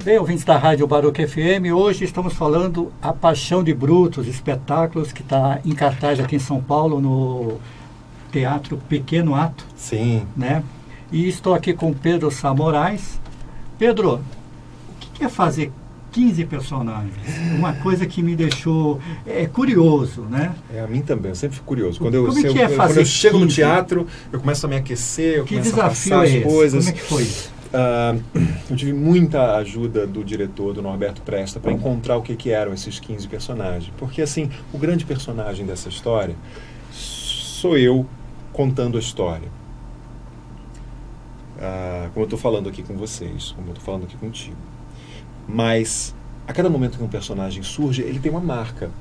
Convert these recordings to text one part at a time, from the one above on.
Bem, ouvintes da Rádio Baruch FM, hoje estamos falando A Paixão de Brutus, espetáculos que está em cartaz aqui em São Paulo, no Teatro Pequeno Ato. Sim. Né? E estou aqui com Pedro Sá Moraes. Pedro, o que é fazer 15 personagens? Uma coisa que me deixou curioso, né? A mim também, eu sempre fico curioso. Quando Como é que é fazer quando eu chego 15? no teatro, eu começo a me aquecer, eu Que começo desafio a passar é as esse? coisas. Como é que foi isso? Eu tive muita ajuda do diretor, do Norberto Presta, para encontrar o que eram esses 15 personagens. Porque, assim, o grande personagem dessa história sou eu contando a história. Como eu estou falando aqui com vocês, como eu estou falando aqui contigo. Mas, a cada momento que um personagem surge, ele tem uma marca.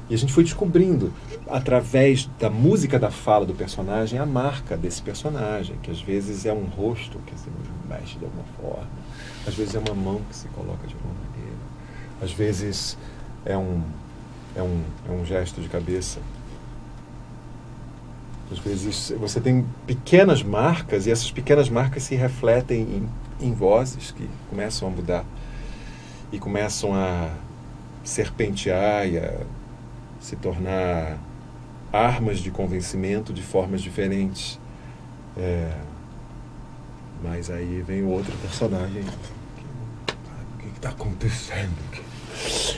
E a gente foi descobrindo, através da música da fala do personagem, a marca desse personagem, que às vezes é um rosto que se mexe de alguma forma, às vezes é uma mão que se coloca de alguma maneira, às vezes é um gesto de cabeça. Às vezes você tem pequenas marcas, e essas pequenas marcas se refletem em vozes que começam a mudar e começam a serpentear e a se tornar armas de convencimento de formas diferentes. Mas aí vem o outro personagem. O que está acontecendo aqui?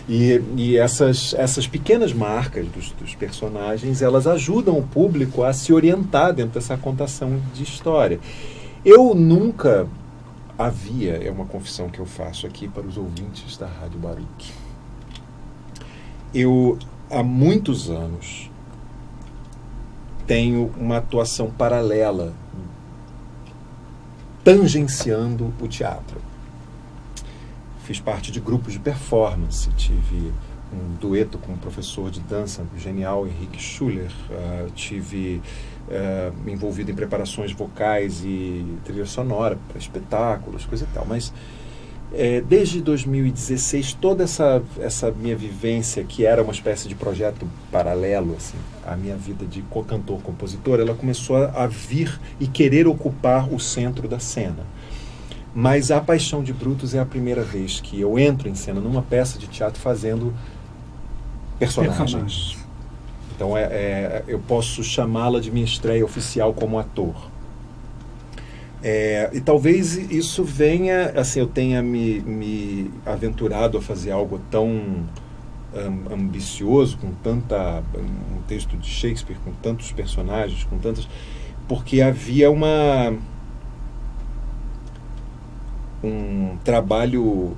E essas pequenas marcas dos personagens, elas ajudam o público a se orientar dentro dessa contação de história. Eu nunca havia, é uma confissão que eu faço aqui para os ouvintes da Rádio Baruch. Eu, há muitos anos, tenho uma atuação paralela, tangenciando o teatro. Fiz parte de grupos de performance, tive um dueto com um professor de dança genial, Henrique Schuller, tive me envolvido em preparações vocais e trilha sonora para espetáculos, coisa e tal, mas desde 2016, toda essa minha vivência, que era uma espécie de projeto paralelo, assim, a minha vida de cantor-compositor, ela começou a vir e querer ocupar o centro da cena. Mas A Paixão de Brutus é a primeira vez que eu entro em cena numa peça de teatro fazendo personagens. Então eu posso chamá-la de minha estreia oficial como ator. E talvez isso venha, assim, eu tenha me aventurado a fazer algo tão ambicioso, com um texto de Shakespeare, com tantos personagens, porque havia um trabalho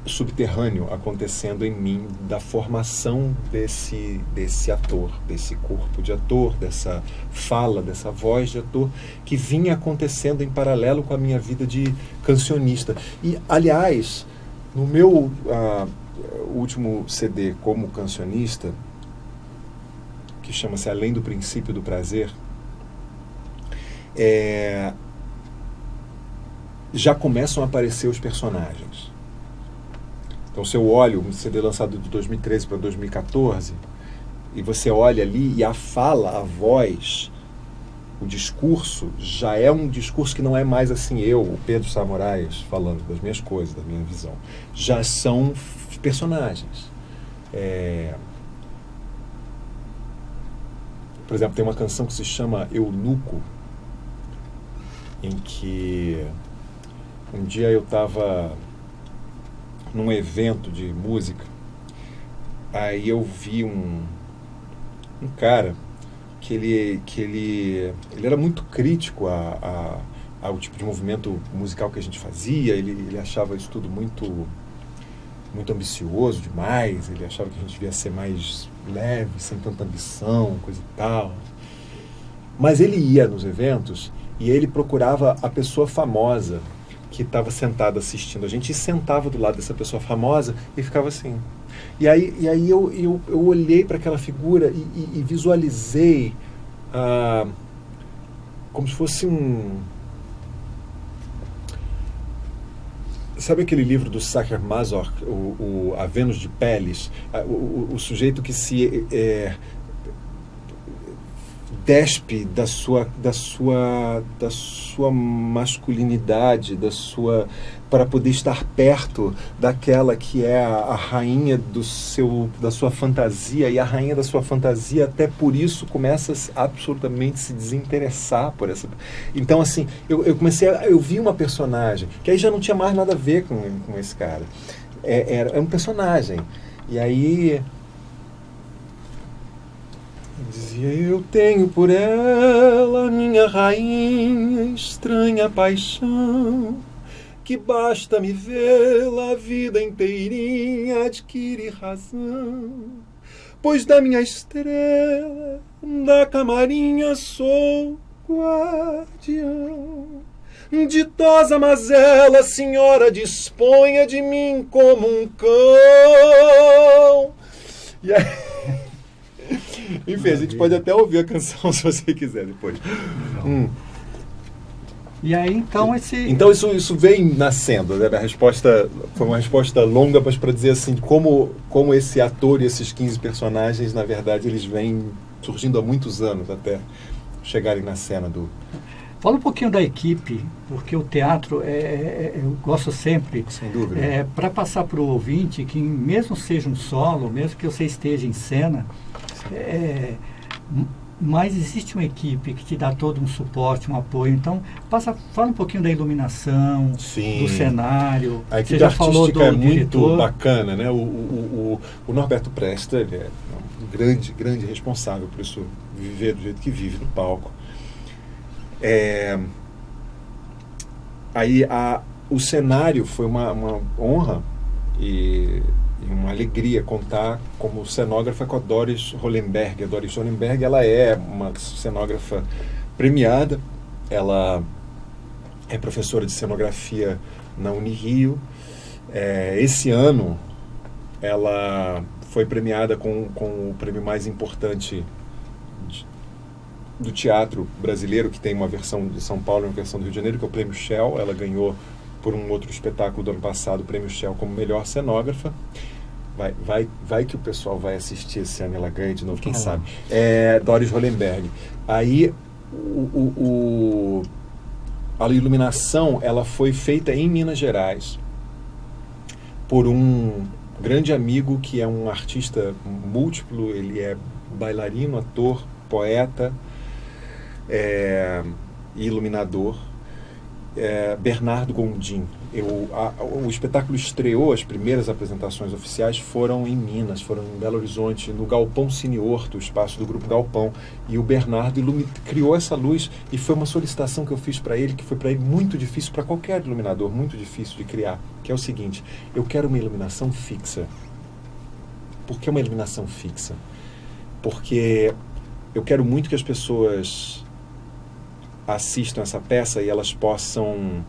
subterrâneo acontecendo em mim, da formação desse ator, desse corpo de ator, dessa fala, dessa voz de ator, que vinha acontecendo em paralelo com a minha vida de cancionista. E, aliás, no meu último CD como cancionista, que chama-se Além do Princípio do Prazer, já começam a aparecer os personagens. Então, se eu olho um CD lançado de 2013 para 2014, e você olha ali, e a fala, a voz, o discurso, já é um discurso que não é mais assim o Pedro Sá Moraes, falando das minhas coisas, da minha visão. Já são personagens. Por exemplo, tem uma canção que se chama Eunuco, em que um dia eu estava num evento de música, aí eu vi um cara que ele era muito crítico ao tipo de movimento musical que a gente fazia. Ele achava isso tudo muito ambicioso demais, ele achava que a gente devia ser mais leve, sem tanta ambição, coisa e tal. Mas ele ia nos eventos e ele procurava a pessoa famosa que estava sentada assistindo a gente, e sentava do lado dessa pessoa famosa e ficava assim. E aí eu olhei para aquela figura e visualizei como se fosse Sabe aquele livro do Sacher-Masoch, A Vênus de Peles? O sujeito que se despe da sua masculinidade, para poder estar perto daquela que é a rainha da sua fantasia, e a rainha da sua fantasia até por isso começa a absolutamente se desinteressar por essa. Então, assim, eu vi uma personagem que aí já não tinha mais nada a ver com esse cara. Era um personagem. E aí dizia: eu tenho por ela, minha rainha, estranha paixão, que basta me vê-la a vida inteirinha adquire razão, pois da minha estrela, da camarinha sou guardião. Ditosa mazela, senhora, disponha de mim como um cão. E aí, enfim, a gente pode até ouvir a canção se você quiser depois. E aí, então, Então isso vem nascendo, né? A resposta foi uma resposta longa, mas para dizer assim, como esse ator e esses 15 personagens, na verdade, eles vêm surgindo há muitos anos até chegarem na cena do... Fala um pouquinho da equipe, porque o teatro, eu gosto sempre, sem dúvida, para passar para o ouvinte que mesmo seja um solo, mesmo que você esteja em cena, mas existe uma equipe que te dá todo um suporte, um apoio. Então, fala um pouquinho da iluminação, sim, do cenário. A equipe você já artística falou do é muito diretor. bacana, né? O Norberto Presta, ele é um grande responsável por isso, viver do jeito que vive no palco. Aí o cenário foi uma honra e uma alegria contar como cenógrafa com a Doris Hollenberg. A Doris Hollenberg, ela é uma cenógrafa premiada, ela é professora de cenografia na Unirio. Esse ano ela foi premiada com o prêmio mais importante do teatro brasileiro, que tem uma versão de São Paulo e uma versão do Rio de Janeiro, que é o Prêmio Shell. Ela ganhou por um outro espetáculo do ano passado o Prêmio Shell como melhor cenógrafa. Vai que o pessoal vai assistir esse ano, ela ganha de novo, quem sabe. Doris Hollenberg. Aí a iluminação, ela foi feita em Minas Gerais por um grande amigo que é um artista múltiplo. Ele é bailarino, ator, poeta, iluminador, Bernardo Gondim. O espetáculo estreou, as primeiras apresentações oficiais foram em Minas, foram em Belo Horizonte, no Galpão Cine Horto, o espaço do Grupo Galpão, e o Bernardo criou essa luz, e foi uma solicitação que eu fiz para ele, que foi para ele muito difícil, para qualquer iluminador, muito difícil de criar, que é o seguinte: eu quero uma iluminação fixa. Por que uma iluminação fixa? Porque eu quero muito que as pessoas assistam essa peça e elas possam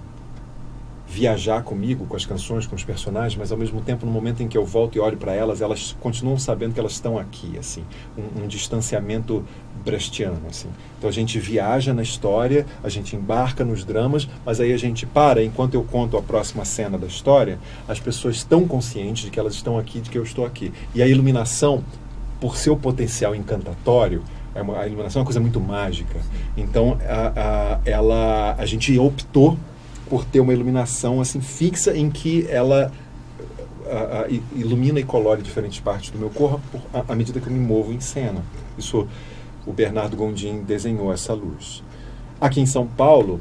viajar comigo, com as canções, com os personagens, mas ao mesmo tempo, no momento em que eu volto e olho para elas, elas continuam sabendo que elas estão aqui, assim, um distanciamento brechtiano, assim. Então a gente viaja na história, a gente embarca nos dramas, mas aí a gente para, enquanto eu conto a próxima cena da história, as pessoas estão conscientes de que elas estão aqui, de que eu estou aqui. E a iluminação, por seu potencial encantatório, a iluminação é uma coisa muito mágica. Então a gente optou por ter uma iluminação assim fixa, em que ela ilumina e colore diferentes partes do meu corpo à medida que eu me movo em cena. Isso, o Bernardo Gondim desenhou essa luz. Aqui em São Paulo,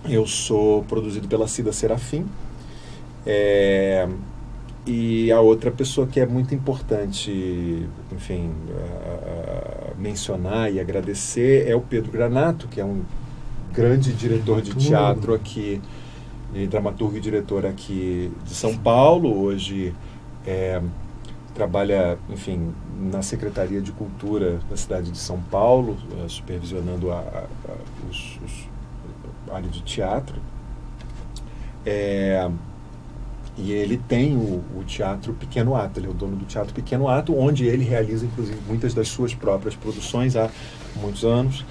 eu sou produzido pela Cida Serafim, e a outra pessoa que é muito importante, enfim, mencionar e agradecer é o Pedro Granato, que é um grande diretor de teatro aqui, dramaturgo e diretor aqui de São Paulo. Hoje trabalha, enfim, na Secretaria de Cultura da cidade de São Paulo, supervisionando a área de teatro. E ele tem o Teatro Pequeno Ato, ele é o dono do Teatro Pequeno Ato, onde ele realiza, inclusive, muitas das suas próprias produções há muitos anos.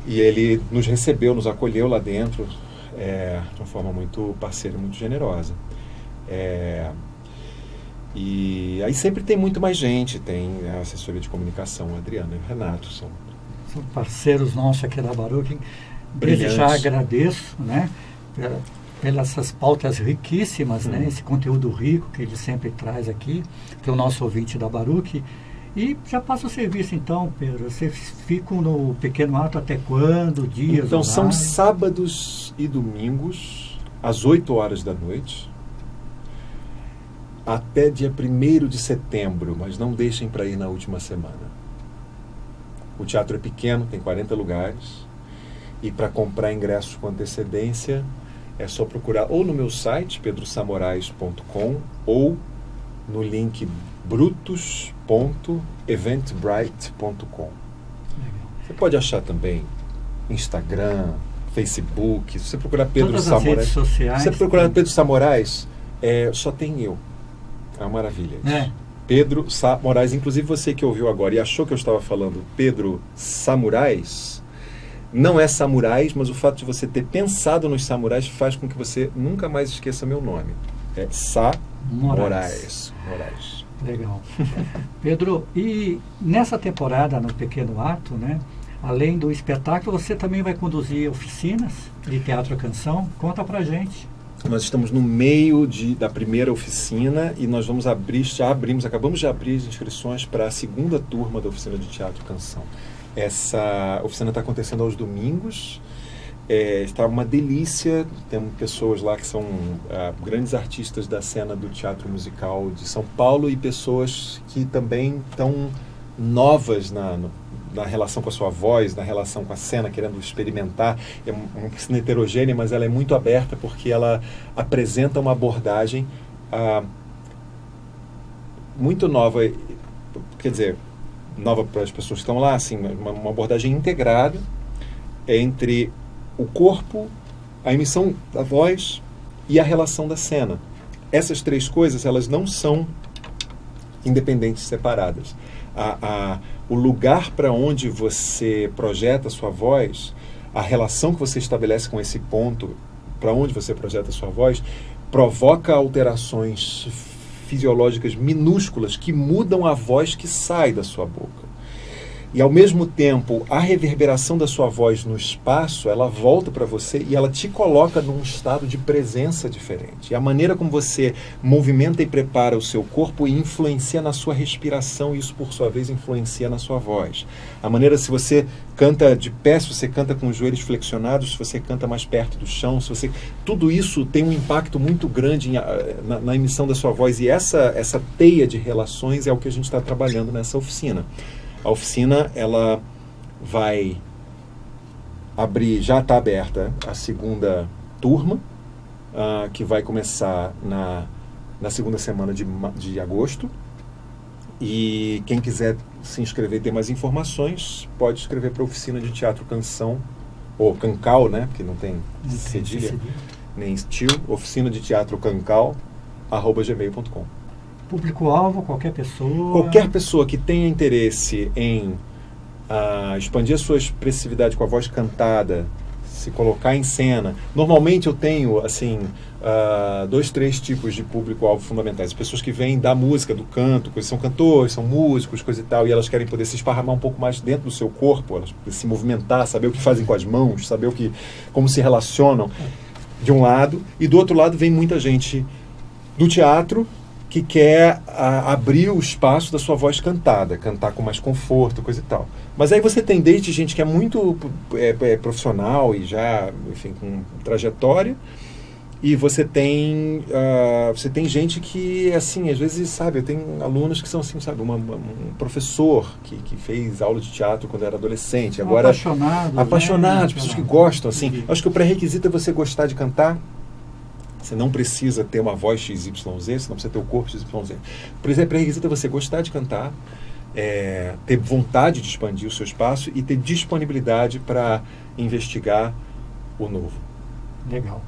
E ele nos recebeu, nos acolheu lá dentro, de uma forma muito parceira, muito generosa. E aí sempre tem muito mais gente, tem a assessoria de comunicação, o Adriano e o Renato, são são parceiros nossos aqui da Baruch. Desde já agradeço, né, pelas essas pautas riquíssimas, né, esse conteúdo rico que ele sempre traz aqui para o nosso ouvinte da Baruch. E já passa o serviço então, Pedro. Vocês ficam no Pequeno Ato até quando? Dias? Então horários? são sábados e domingos, às 8 horas da noite, até dia 1º de setembro, mas não deixem para ir na última semana. O teatro é pequeno, tem 40 lugares, e para comprar ingressos com antecedência é só procurar ou no meu site, pedrosamorais.com, ou no link brutus.eventbrite.com. Você pode achar também Instagram, Facebook. Se você procurar Pedro Samorais, sociais, se você procurar Pedro Samorais, só tem eu. É uma maravilha. Pedro Samorais. Inclusive você que ouviu agora e achou que eu estava falando Pedro Samurais, não é Samurais, mas o fato de você ter pensado nos samurais faz com que você nunca mais esqueça meu nome. É Samorais. Legal. Pedro, e nessa temporada no Pequeno Ato, né, além do espetáculo, você também vai conduzir oficinas de teatro e canção? Conta pra gente. Nós estamos no meio da primeira oficina e nós vamos acabamos de abrir as inscrições para a segunda turma da oficina de teatro e canção. Essa oficina está acontecendo aos domingos. Está uma delícia. Temos pessoas lá que são grandes artistas da cena do teatro musical de São Paulo e pessoas que também estão novas na relação com a sua voz, na relação com a cena, querendo experimentar. É uma oficina heterogênea, mas ela é muito aberta porque ela apresenta uma abordagem muito nova, quer dizer, nova para as pessoas que estão lá, assim, uma abordagem integrada entre o corpo, a emissão da voz e a relação da cena. Essas três coisas, elas não são independentes, separadas. O lugar para onde você projeta a sua voz, a relação que você estabelece com esse ponto, para onde você projeta a sua voz, provoca alterações fisiológicas minúsculas que mudam a voz que sai da sua boca. E, ao mesmo tempo, a reverberação da sua voz no espaço, ela volta para você e ela te coloca num estado de presença diferente. E a maneira como você movimenta e prepara o seu corpo influencia na sua respiração e isso, por sua vez, influencia na sua voz. A maneira, se você canta de pé, se você canta com os joelhos flexionados, se você canta mais perto do chão, tudo isso tem um impacto muito grande na emissão da sua voz. E essa teia de relações é o que a gente está trabalhando nessa oficina. A oficina, ela vai abrir, já está aberta a segunda turma, que vai começar na segunda semana de agosto. E quem quiser se inscrever e ter mais informações, pode escrever para a Oficina de Teatro Canção, ou Cancal, né? Porque não tem cedilha, nem estilo, Oficina de Teatro Cancal, @gmail.com. Público-alvo, qualquer pessoa? Qualquer pessoa que tenha interesse em expandir a sua expressividade com a voz cantada, se colocar em cena. Normalmente eu tenho, assim, 2, 3 tipos de público-alvo fundamentais. As pessoas que vêm da música, do canto, que são cantores, são músicos, coisa e tal, e elas querem poder se esparramar um pouco mais dentro do seu corpo, elas se movimentar, saber o que fazem com as mãos, saber como se relacionam, de um lado. E do outro lado vem muita gente do teatro, que quer abrir o espaço da sua voz cantada, cantar com mais conforto, coisa e tal. Mas aí você tem desde gente que é muito profissional e já, enfim, com trajetória, e você tem gente que, assim, às vezes, sabe, eu tenho alunos que são, assim, sabe, um professor que fez aula de teatro quando era adolescente, agora apaixonados, pessoas que gostam, assim. Acho que o pré-requisito é você gostar de cantar. Você não precisa ter uma voz XYZ, você não precisa ter o corpo XYZ. Por exemplo, o pré-requisito é você gostar de cantar, ter vontade de expandir o seu espaço e ter disponibilidade para investigar o novo. Legal.